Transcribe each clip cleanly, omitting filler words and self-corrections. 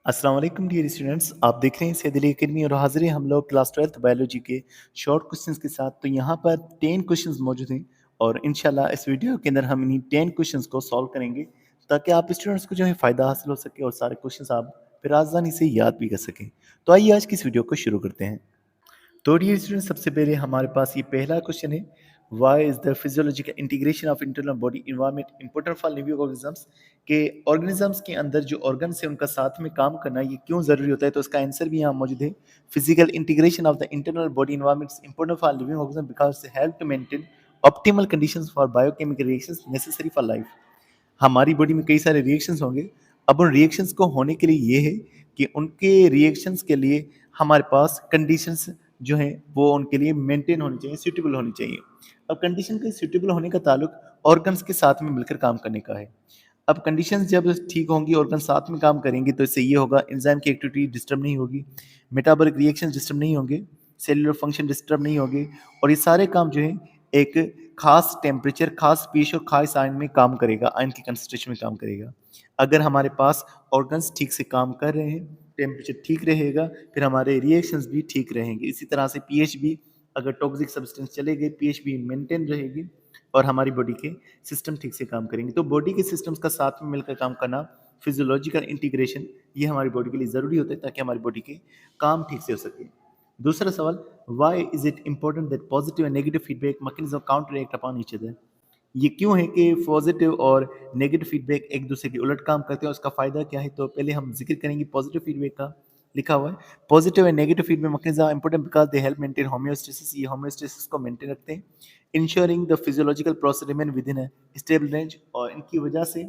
अस्सलाम वालेकुम dear students, आप देख रहे हैं सैयद अली अकेडमी और हाजिर हैं हम लोग क्लास 12th बायोलॉजी के शॉर्ट क्वेश्चंस के साथ। तो यहाँ पर 10 क्वेश्चंस मौजूद हैं और इंशाल्लाह इस वीडियो के अंदर हम इन्हीं 10 क्वेश्चंस को सॉल्व करेंगे ताकि आप स्टूडेंट्स को जो है फ़ायदा हासिल हो सके और सारे क्वेश्चंस आप फिर आसानी से याद भी कर सकें। तो आइए आज की इस वीडियो को शुरू करते हैं। तो डियर स्टूडेंट, सबसे पहले हमारे पास ये पहला क्वेश्चन है, why is the physiological integration of internal body environment important for living organisms के ऑर्गेनिजम्स के अंदर जो ऑर्गन्स है उनका साथ में काम करना ये क्यों जरूरी होता है। तो इसका आंसर भी यहाँ मौजूद है। Physical integration of the internal body environment is important for living organism because they help to maintain optimal conditions for biochemical reactions necessary for life. हमारी बॉडी में कई सारे रिएक्शंस होंगे। अब उन रिएक्शंस को होने के लिए ये है कि उनके रिएक्शंस के लिए हमारे पास कंडीशंस जो हैं वो उनके लिए मेंटेन होनी चाहिए, सूटेबल होनी चाहिए। अब कंडीशन के सूटेबल होने का ताल्लुक ऑर्गन्स के साथ में मिलकर काम करने का है। अब कंडीशंस जब ठीक होंगी, ऑर्गन साथ में काम करेंगे तो इससे ये होगा, एंजाइम की एक्टिविटी डिस्टर्ब नहीं होगी, मेटाबॉलिक रिएक्शन डिस्टर्ब नहीं होंगे, सेलुलर फंक्शन डिस्टर्ब नहीं होंगे और ये सारे काम जो है एक खास टेम्परेचर, खास पीएच और खास आयन में काम करेगा, आयन की कंसंट्रेशन में काम करेगा। अगर हमारे पास ऑर्गन्स ठीक से काम कर रहे हैं, टेम्परेचर ठीक रहेगा, फिर हमारे रिएक्शंस भी ठीक रहेंगे। इसी तरह से पीएच भी, अगर टॉक्सिक सब्सटेंस चले गए, पीएच भी मेंटेन रहेगी और हमारी बॉडी के सिस्टम ठीक से काम करेंगे। तो बॉडी के सिस्टम्स का साथ में मिलकर काम करना, फिजियोलॉजिकल इंटीग्रेशन, ये हमारी बॉडी के लिए ज़रूरी होता है ताकि हमारी बॉडी के काम ठीक से हो सके। दूसरा सवाल, why is it important that positive and negative feedback mechanism counter act upon each other. ये क्यों है कि पॉजिटिव और नेगेटिव फीडबैक एक दूसरे के उलट काम करते हैं, उसका फ़ायदा क्या है। तो पहले हम जिक्र करेंगे पॉजिटिव फीडबैक का। लिखा हुआ है, positive and negative feedback mechanism important because they help maintain homeostasis. ये होम्योस्टेसिस को मेंटेन रखते हैं, ensuring the physiological process remain with in stable range, और इनकी वजह से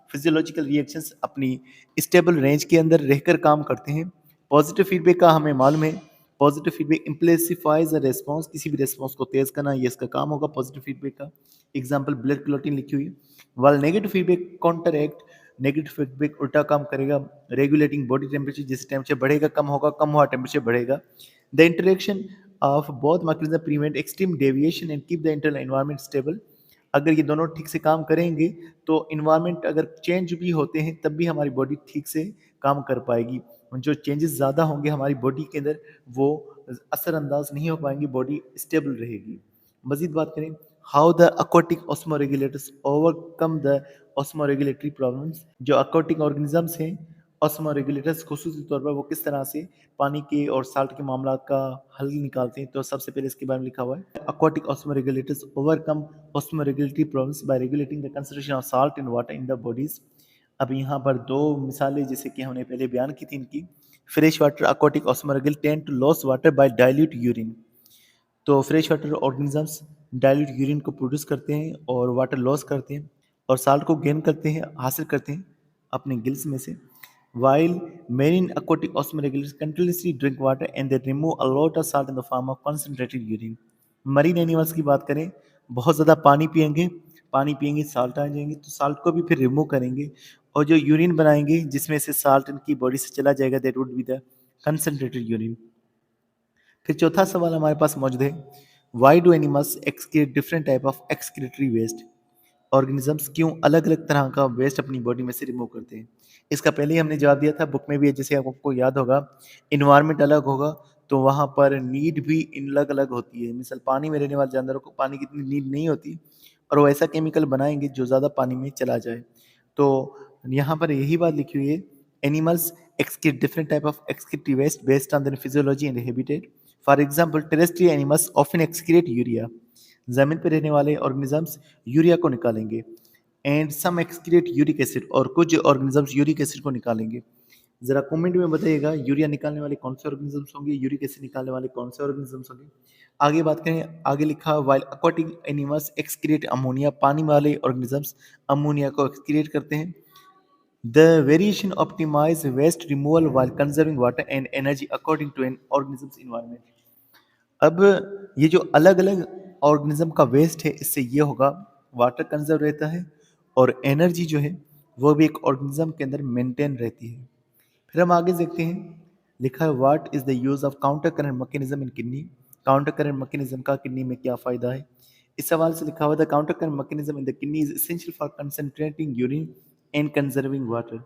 फिजियोलॉजिकल रिएक्शंस अपनी स्टेबल रेंज के अंदर रहकर काम करते हैं। पॉजिटिव फीडबैक का हमें मालूम है, पॉजिटिव फीडबैक इम्प्लिसिफाइज अ रेस्पॉन्स, किसी भी रेस्पॉन्स को तेज करना, ये इसका काम होगा पॉजिटिव फीडबैक का। एग्जाम्पल ब्लड क्लॉटिंग लिखी हुई है। वाल negative feedback counter act, negative feedback उल्टा काम करेगा, रेगुलेटिंग बॉडी टेम्परेचर, जैसे टेम्परेचर बढ़ेगा कम होगा, कम हुआ टेम्परेचर बढ़ेगा। The interaction of both mechanism prevent extreme deviation and keep the internal environment stable. अगर ये दोनों ठीक से काम करेंगे तो इन्वायरमेंट अगर चेंज भी होते हैं तब भी हमारी बॉडी ठीक से काम कर पाएगी। जो चेंजेस ज़्यादा होंगे हमारी बॉडी के अंदर वो असरअंदाज नहीं हो पाएंगी, बॉडी स्टेबल रहेगी। मजीद बात करें, how the aquatic osmoregulators overcome the osmoregulatory problems. जो aquatic ऑर्गेनिजम्स हैं, osmoregulators खुसूसी तौर पर वो किस तरह से पानी के और साल्ट के मामला का हल निकालते हैं। तो सबसे पहले इसके बारे में लिखा हुआ है, aquatic osmoregulators overcome osmoregulatory problems by regulating the concentration of salt in water in the bodies। अब यहाँ पर दो मिसालें जैसे कि हमने पहले बयान की थी इनकी। Fresh water aquatic osmoregulator tend to lose water by dilute urine। तो fresh water organisms dilute urine को प्रोड्यूस करते हैं और वाटर लॉस करते हैं और साल्ट को गेन करते हैं, हासिल करते हैं अपने गिल्स में से। While marine aquatic osmoregulators continuously drink water and they remove a lot of salt in the form of concentrated urine। Marine animals की बात करें, बहुत ज़्यादा पानी पिएंगे साल्ट आ जाएंगे, तो साल्ट को भी फिर रिमूव करेंगे और जो यूरिन बनाएंगे जिसमें से साल्ट इनकी बॉडी से चला जाएगा, that would be the concentrated urine. फिर चौथा सवाल हमारे पास मौजूद है, why do animals excrete different type of excretory waste. Organisms क्यों अलग अलग तरह का वेस्ट अपनी बॉडी में से रिमूव करते हैं। इसका पहले ही हमने जवाब दिया था, बुक में भी है, जैसे आपको याद होगा, इन्वायरमेंट अलग होगा तो वहाँ पर नीड भी अलग अलग होती है। मिसाल पानी में रहने वाले जानवरों को पानी की इतनी नीड नहीं होती और वो ऐसा केमिकल बनाएंगे जो ज़्यादा पानी में चला जाए। तो यहाँ पर यही बात लिखी हुई है, animals excrete different type of excretory waste based on their physiology and habitat। For example, terrestrial animals often excrete urea। जमीन पर रहने वाले ऑर्गेनिजम्स यूरिया को निकालेंगे। And some excrete uric acid, और कुछ ऑर्गेनिजम्स यूरिक एसिड को निकालेंगे। जरा कमेंट में बताइएगा, यूरिया निकालने वाले कौन से ऑर्गेनिजम्स होंगे, यूरिक एसिड निकालने वाले कौन से ऑर्गेनिजम्स होंगे। आगे बात करें, आगे लिखा while aquatic animals excrete ammonia. पानी वाले ऑर्गेनिजम्स अमोनिया को एक्सक्रीट करते हैं। The variation optimize waste removal while conserving water and energy according to an organism's environment। अब ये जो अलग अलग ऑर्गेनिज्म का वेस्ट है, इससे ये होगा, वाटर कंजर्व रहता है और एनर्जी जो है वो भी एक ऑर्गेनिज्म के अंदर मेंटेन रहती है। फिर हम आगे देखते हैं, लिखा है what is the use of counter current mechanism in kidney. Counter current mechanism का किडनी में क्या फायदा है। इस सवाल से लिखा हुआ, the counter current mechanism in the kidney is essential for concentrating urine and conserving water.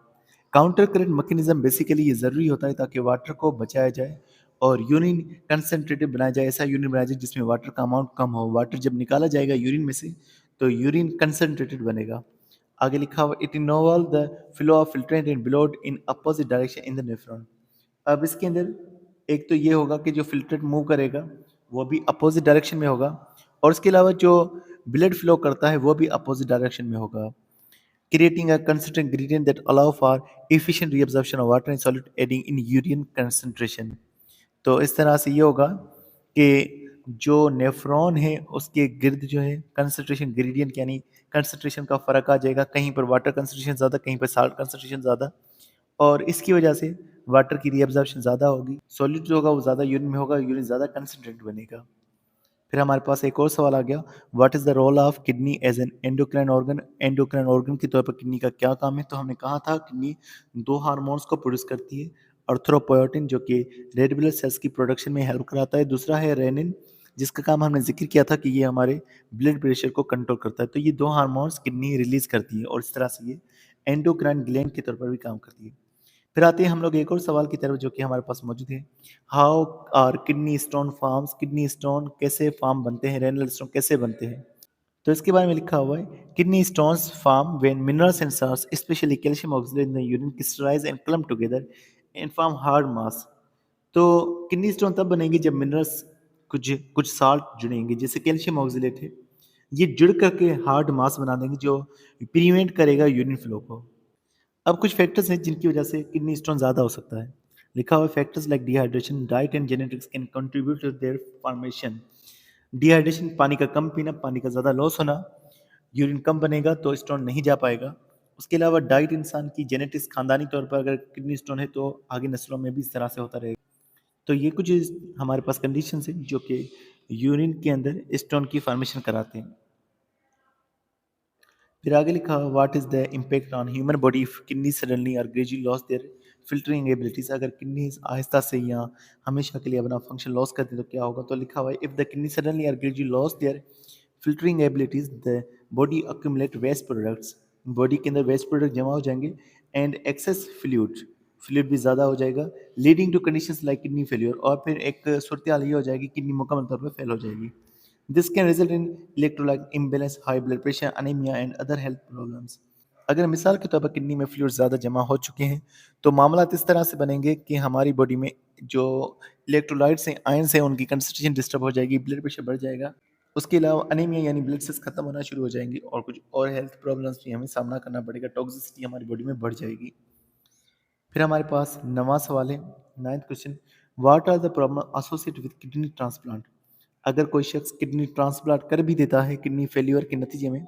Counter current mechanism basically ये ज़रूरी होता है ताकि वाटर को बचाया जाए और यूरिन कंसंट्रेटेड बनाया जाए, ऐसा यूरिन बनाया जाए जिसमें वाटर का अमाउंट कम हो। वाटर जब निकाला जाएगा यूरिन में से तो यूरिन कंसंट्रेटेड बनेगा। आगे लिखा हुआ it involve the flow of filtrate and blood in opposite direction in the nephron. अब इसके अंदर एक तो ये होगा कि जो फिल्ट्रेट मूव करेगा वो भी अपोजिट डायरेक्शन में होगा और उसके अलावा जो ब्लड फ्लो करता है वो भी अपोजिट डायरेक्शन में होगा, creating a consistent gradient that allow for efficient reabsorption of water and solid aiding in urine concentration। तो इस तरह से ये होगा कि जो नेफ्रॉन है उसके गिर्द जो है कंसंट्रेशन ग्रेडियंट यानी कंसंट्रेशन का फर्क आ जाएगा, कहीं पर वाटर कंसंट्रेशन ज़्यादा, कहीं पर साल्ट कंसंट्रेशन ज़्यादा, और इसकी वजह से वाटर की रीअब्जॉर्प्शन ज़्यादा होगी, सॉलिड जो होगा वो ज़्यादा यूरिन में होगा, यूरिन ज़्यादा कंसंट्रेट बनेगा। फिर हमारे पास एक और सवाल आ गया, what is the role of kidney as an endocrine organ. Endocrine organ के तौर पर किडनी का क्या काम है? तो हमने कहा था किडनी दो हार्मोन्स को प्रोड्यूस करती है, अर्थ्रोपोएटिन जो कि रेड ब्लड सेल्स की प्रोडक्शन में हेल्प कराता है, दूसरा है रेनिन जिसका काम हमने जिक्र किया था कि ये हमारे ब्लड प्रेशर को कंट्रोल करता है। तो ये दो हार्मोन्स किडनी रिलीज करती है और इस तरह से ये एंडोक्राइन ग्लैंड के तौर पर भी काम करती है। फिर आते हैं हम लोग एक और सवाल की तरफ जो कि हमारे पास मौजूद है, how are kidney stone forms. Kidney stone कैसे फार्म बनते हैं, रेनल स्टोन कैसे बनते हैं? तो इसके बारे में लिखा हुआ है, kidney stones form when minerals and salts specially calcium oxalate in the urine crystallize and clump together and form hard mass. तो किडनी स्टोन तब बनेंगे जब मिनरल्स कुछ कुछ साल्ट जुड़ेंगे, जैसे कैल्शियम ऑक्सलेट है, ये जुड़ करके हार्ड मास बना देंगे जो प्रिवेंट करेगा यूरिन फ्लो को। अब कुछ फैक्टर्स हैं जिनकी वजह से किडनी स्टोन ज़्यादा हो सकता है। लिखा हुआ है factors like dehydration, diet and genetics can contribute to their formation. Dehydration पानी का कम पीना, पानी का ज़्यादा लॉस होना, यूरिन कम बनेगा तो स्टोन नहीं जा पाएगा। उसके अलावा डाइट, इंसान की जेनेटिक्स, खानदानी तौर पर अगर किडनी स्टोन है तो आगे नस्लों में भी इस तरह से होता रहेगा। तो ये कुछ हमारे पास कंडीशंस हैं जो कि यूरिन के अंदर स्टोन की फॉर्मेशन कराते हैं। फिर आगे लिखा what is the impact on human body if kidney suddenly और gradually loss their filtering abilities. अगर किडनी आहिस्ता से या हमेशा के लिए अपना फंक्शन लॉस करते हैं तो क्या होगा? तो लिखा हुआ है इफ द किडनी सडनली और gradually loss their filtering abilities the body accumulate waste products. Body के अंदर वेस्ट प्रोडक्ट जमा हो जाएंगे एंड एक्सेस फ्लूइड, फ्लूइड भी ज़्यादा हो जाएगा, leading to conditions like kidney failure. और फिर एक सूरत हाल ये हो जाएगी किडनी मुकम्मल तौर पर फेल हो जाएगी। This can result in electrolyte imbalance, high blood pressure, anemia and other health problems। अगर मिसाल के तौर पर किडनी में फ्लूइड ज़्यादा जमा हो चुके हैं तो मामलात इस तरह से बनेंगे कि हमारी बॉडी में जो इलेक्ट्रोलाइट्स हैं, आयंस हैं, उनकी कंसंट्रेशन डिस्टर्ब हो जाएगी, ब्लड प्रेशर बढ़ जाएगा। उसके अलावा अनीमिया यानी ब्लड सेल्स खत्म होना शुरू हो जाएंगी और कुछ और हेल्थ प्रॉब्लम्स भी हमें सामना करना पड़ेगा, टॉक्सिसिटी हमारी बॉडी में बढ़ जाएगी। फिर हमारे पास नवा सवाल है, 9th question, what are the problem associated with kidney transplant. अगर कोई शख्स किडनी ट्रांसप्लांट कर भी देता है किडनी फेल्योर के नतीजे में,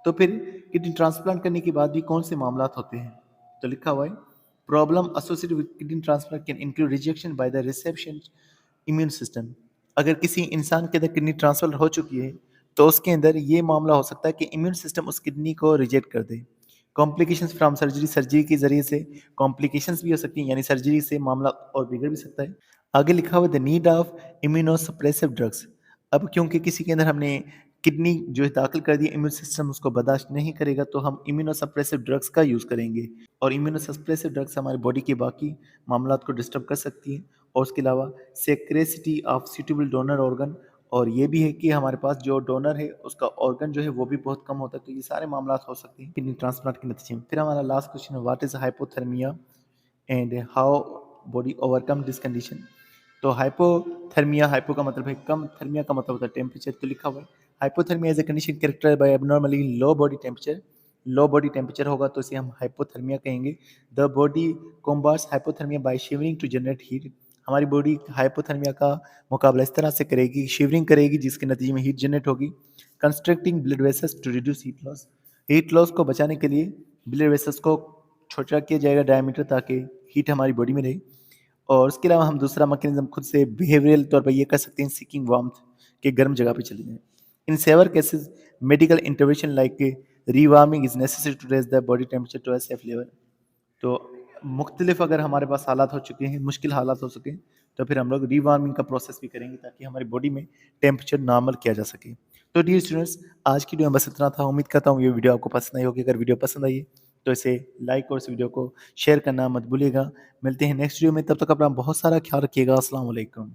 तो फिर किडनी ट्रांसप्लांट करने के बाद भी कौन से मामलात होते हैं? तो लिखा हुआ है problem associated with kidney transplant can include rejection by the reception immune system. अगर किसी इंसान के अंदर किडनी ट्रांसफर हो चुकी है तो उसके अंदर ये मामला हो सकता है कि इम्यून सिस्टम उस किडनी को रिजेक्ट कर दे। कॉम्प्लिकेशंस फ्रॉम सर्जरी, सर्जरी के ज़रिए से कॉम्प्लिकेशंस भी हो सकती हैं, यानी सर्जरी से मामला और बिगड़ भी सकता है। आगे लिखा हुआ है the need of immunosuppressive drugs. अब क्योंकि किसी के अंदर हमने किडनी जो है दाखिल कर दी, इम्यून सिस्टम उसको बर्दाश्त नहीं करेगा तो हम इम्यूनोसप्रेसिव ड्रग्स का यूज़ करेंगे और इम्यूनोसप्रेसिव ड्रग्स हमारी बॉडी के बाकी मामलात को डिस्टर्ब कर सकती हैं। और उसके अलावा सेक्रेसिटी ऑफ सूटेबल डोनर ऑर्गन, और ये भी है कि हमारे पास जो डोनर है उसका ऑर्गन जो है वो भी बहुत कम होता है। तो ये सारे मामलात हो सकते हैं किडनी ट्रांसप्लांट के नतीजे में। फिर हमारा लास्ट क्वेश्चन है what is hypothermia and how body overcome this condition. तो हाइपोथर्मिया, हाइपो का मतलब है कम, थर्मिया का मतलब होता है टेम्परेचर। तो लिखा हुआ है hypothermia is a condition characterised by abnormally low body temperature. Low body temperature होगा तो इसे हम हाइपोथर्मिया कहेंगे। The body combats hypothermia by shivering to generate heat. हमारी बॉडी हाइपोथर्मिया का मुकाबला इस तरह से करेगी, शिवरिंग करेगी, जिसके नतीजे में हीट जनरेट होगी। Constructing blood vessels to reduce heat loss. Heat loss को बचाने के लिए ब्लड वेसल्स को छोटा किया जाएगा डायमीटर, ताकि हीट हमारी बॉडी में रहे। और उसके अलावा हम दूसरा मैकेनिज्म खुद से बिहेवियरल तौर पर ये कर सकते हैं, सीकिंग वार्मथ, के गर्म जगह पे चले जाएं। In severe cases medical intervention like rewarming is necessary to raise the body temperature to a safe level. तो मुख्तलिफ अगर हमारे पास हालात हो चुके हैं, मुश्किल हालात हो सके, तो फिर हम लोग रीवार्मिंग का प्रोसेस भी करेंगे ताकि हमारी बॉडी में टेम्परेचर नॉर्मल किया जा सके। तो डियर स्टूडेंट्स, आज की वीडियो में बस इतना था। उम्मीद करता हूँ ये वीडियो आपको पसंद आई होगी। अगर वीडियो पसंद आई है तो इसे लाइक और इस वीडियो को शेयर करना मत भूलिएगा। मिलते हैं नेक्स्ट वीडियो में, तब तक अपना बहुत सारा ख्याल रखिएगा। अस्सलाम वालेकुम।